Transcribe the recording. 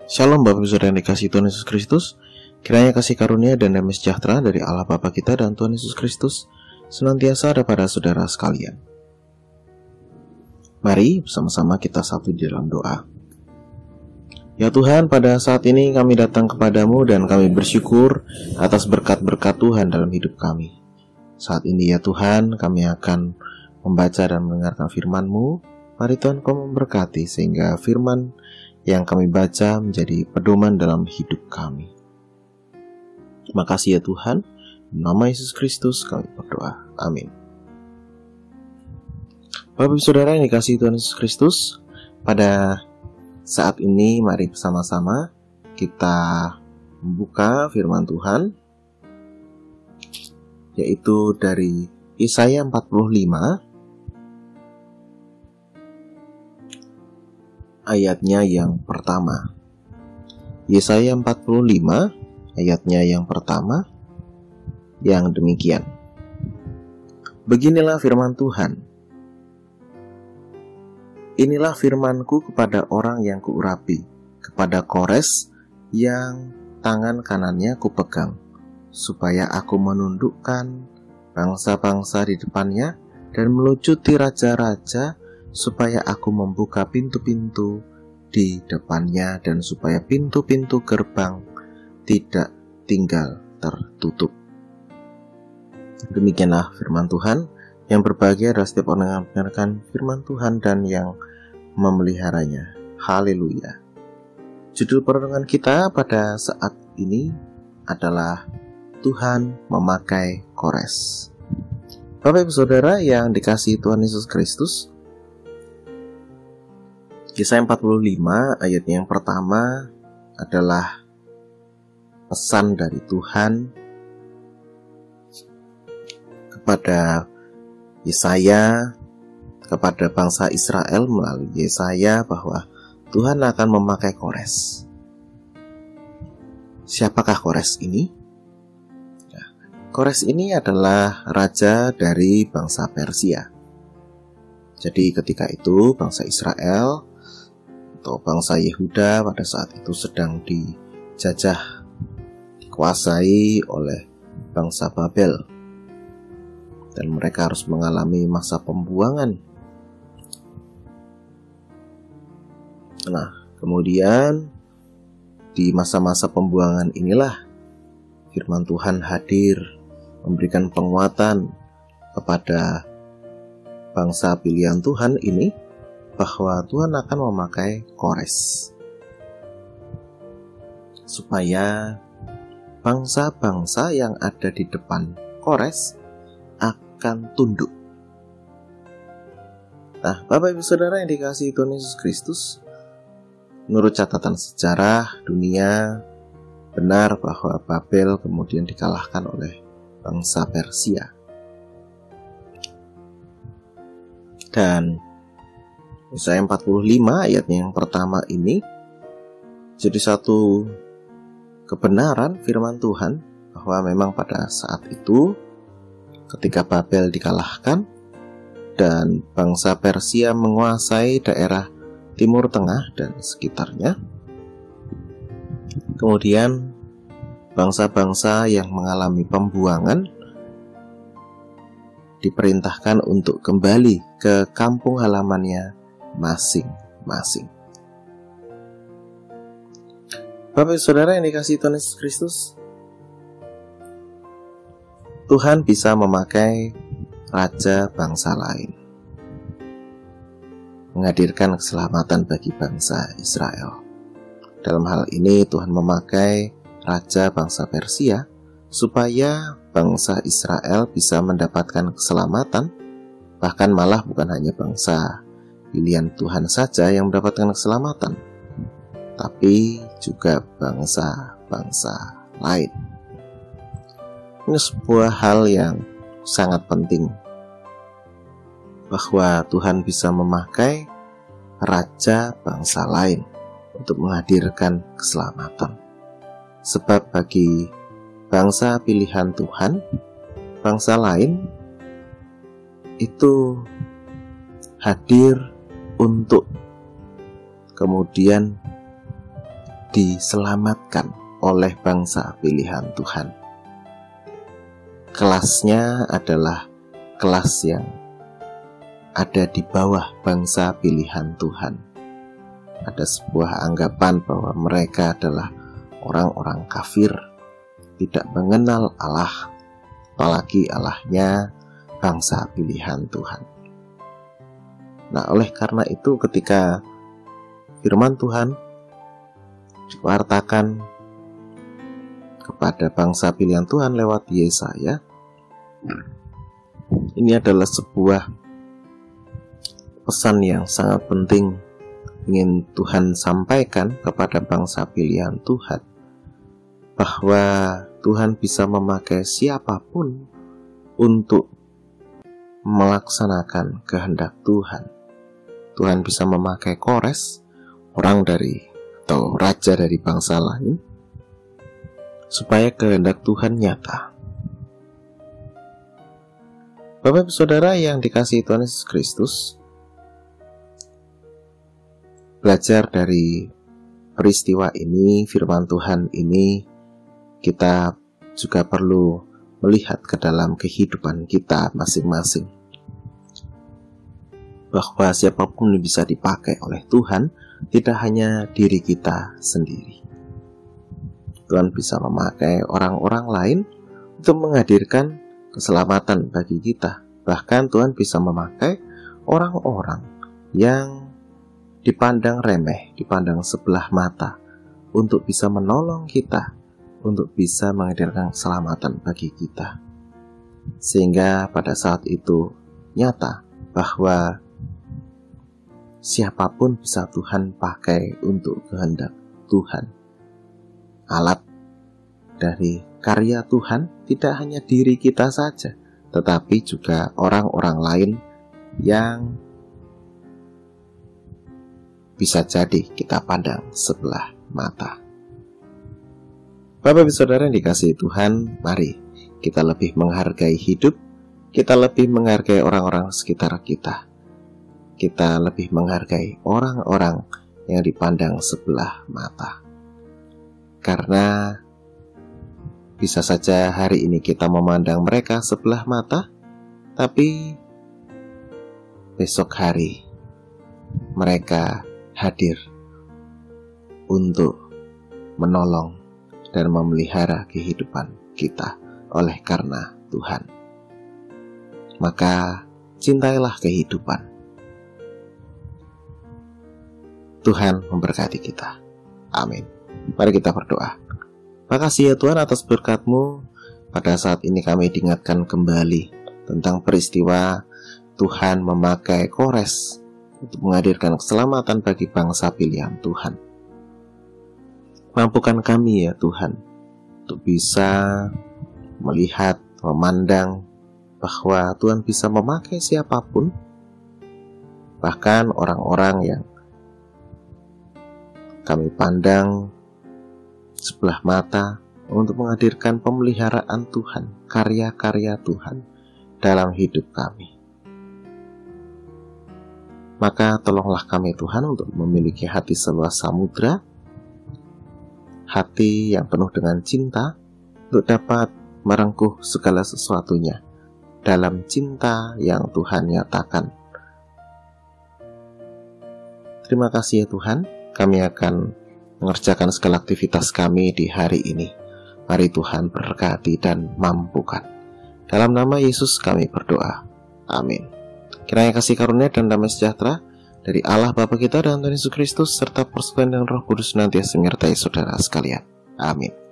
Shalom Bapak Ibu Saudara yang dikasihi Tuhan Yesus Kristus. Kiranya kasih karunia dan damai sejahtera dari Allah Bapa kita dan Tuhan Yesus Kristus senantiasa ada pada saudara sekalian. Mari bersama-sama kita satu di dalam doa. Ya Tuhan, pada saat ini kami datang kepadamu dan kami bersyukur atas berkat-berkat Tuhan dalam hidup kami. Saat ini ya Tuhan, kami akan membaca dan mendengarkan firman-Mu. Mari Tuhan Kau memberkati sehingga firman yang kami baca menjadi pedoman dalam hidup kami. Terima kasih ya Tuhan. Nama Yesus Kristus kami berdoa. Amin. Bapak Ibu Saudara yang dikasihi Tuhan Yesus Kristus, pada saat ini mari bersama-sama kita membuka firman Tuhan, yaitu dari Yesaya 45 ayatnya yang pertama. Yesaya 45 ayatnya yang pertama yang demikian. Beginilah firman Tuhan. Inilah firmanku kepada orang yang kuurapi, kepada Kores yang tangan kanannya kupegang, supaya aku menundukkan bangsa-bangsa di depannya dan melucuti raja-raja, supaya aku membuka pintu-pintu di depannya dan supaya pintu-pintu gerbang tidak tinggal tertutup. Demikianlah firman Tuhan. Yang berbahagia adalah setiap orang yang mendengarkan firman Tuhan dan yang memeliharanya. Haleluya. Judul perenungan kita pada saat ini adalah Tuhan memakai Kores. Bapak Ibu Saudara yang dikasihi Tuhan Yesus Kristus, Yesaya 45 ayat yang pertama adalah pesan dari Tuhan kepada Yesaya, kepada bangsa Israel melalui Yesaya bahwa Tuhan akan memakai Kores. Siapakah Kores ini? Kores ini adalah raja dari bangsa Persia. Jadi ketika itu bangsa Israel atau bangsa Yehuda pada saat itu sedang dijajah, dikuasai oleh bangsa Babel, dan mereka harus mengalami masa pembuangan. Nah, kemudian di masa-masa pembuangan inilah firman Tuhan hadir memberikan penguatan kepada bangsa pilihan Tuhan ini bahwa Tuhan akan memakai Kores supaya bangsa-bangsa yang ada di depan Kores akan tunduk. Nah, Bapak Ibu Saudara yang dikasihi Tuhan Yesus Kristus, menurut catatan sejarah dunia benar bahwa Babel kemudian dikalahkan oleh bangsa Persia. Dan Yesaya 45 ayatnya yang pertama ini jadi satu kebenaran firman Tuhan bahwa memang pada saat itu ketika Babel dikalahkan dan bangsa Persia menguasai daerah Timur Tengah dan sekitarnya, kemudian bangsa-bangsa yang mengalami pembuangan diperintahkan untuk kembali ke kampung halamannya masing-masing. Bapak Saudara yang dikasihi Tuhan Yesus Kristus, Tuhan bisa memakai raja bangsa lain, menghadirkan keselamatan bagi bangsa Israel. Dalam hal ini Tuhan memakai raja bangsa Persia supaya bangsa Israel bisa mendapatkan keselamatan, bahkan malah bukan hanya bangsa pilihan Tuhan saja yang mendapatkan keselamatan, tapi juga bangsa-bangsa lain. Ini sebuah hal yang sangat penting, bahwa Tuhan bisa memakai raja bangsa lain untuk menghadirkan keselamatan. Sebab bagi bangsa pilihan Tuhan, bangsa lain itu hadir untuk kemudian diselamatkan oleh bangsa pilihan Tuhan. Kelasnya adalah kelas yang ada di bawah bangsa pilihan Tuhan. Ada sebuah anggapan bahwa mereka adalah orang-orang kafir, tidak mengenal Allah, apalagi Allahnya bangsa pilihan Tuhan. Nah, oleh karena itu ketika firman Tuhan diwartakan kepada bangsa pilihan Tuhan lewat Yesaya, ini adalah sebuah pesan yang sangat penting ingin Tuhan sampaikan kepada bangsa pilihan Tuhan, bahwa Tuhan bisa memakai siapapun untuk melaksanakan kehendak Tuhan. Tuhan bisa memakai Kores, orang dari atau raja dari bangsa lain, supaya kehendak Tuhan nyata. Bapak Ibu Saudara yang dikasihi Tuhan Yesus Kristus, belajar dari peristiwa ini, firman Tuhan ini, kita juga perlu melihat ke dalam kehidupan kita masing-masing, bahwa siapapun bisa dipakai oleh Tuhan, tidak hanya diri kita sendiri. Tuhan bisa memakai orang-orang lain untuk menghadirkan keselamatan bagi kita. Bahkan Tuhan bisa memakai orang-orang yang dipandang remeh, dipandang sebelah mata, untuk bisa menolong kita, untuk bisa menghadirkan keselamatan bagi kita. Sehingga pada saat itu nyata bahwa siapapun bisa Tuhan pakai untuk kehendak Tuhan. Alat dari karya Tuhan tidak hanya diri kita saja, tetapi juga orang-orang lain yang bisa jadi kita pandang sebelah mata. Bapak Ibu Saudara yang dikasihi Tuhan, mari kita lebih menghargai hidup, kita lebih menghargai orang-orang sekitar kita. Kita lebih menghargai orang-orang yang dipandang sebelah mata. Karena bisa saja hari ini kita memandang mereka sebelah mata, tapi besok hari mereka hadir untuk menolong dan memelihara kehidupan kita oleh karena Tuhan. Maka cintailah kehidupan. Tuhan memberkati kita. Amin. Mari kita berdoa. Makasih ya Tuhan atas berkat-Mu. Pada saat ini kami diingatkan kembali tentang peristiwa Tuhan memakai Kores untuk menghadirkan keselamatan bagi bangsa pilihan Tuhan. Mampukan kami ya Tuhan untuk bisa melihat, memandang bahwa Tuhan bisa memakai siapapun, bahkan orang-orang yang kami pandang sebelah mata, untuk menghadirkan pemeliharaan Tuhan, karya-karya Tuhan dalam hidup kami. Maka tolonglah kami Tuhan untuk memiliki hati seluas samudra, hati yang penuh dengan cinta, untuk dapat merengkuh segala sesuatunya dalam cinta yang Tuhan nyatakan. Terima kasih ya Tuhan, kami akan mengerjakan segala aktivitas kami di hari ini. Mari Tuhan berkati dan mampukan. Dalam nama Yesus kami berdoa. Amin. Kiranya kasih karunia dan damai sejahtera dari Allah Bapa kita dan Tuhan Yesus Kristus serta persekutuan dengan Roh Kudus nantiasa menyertai saudara sekalian. Amin.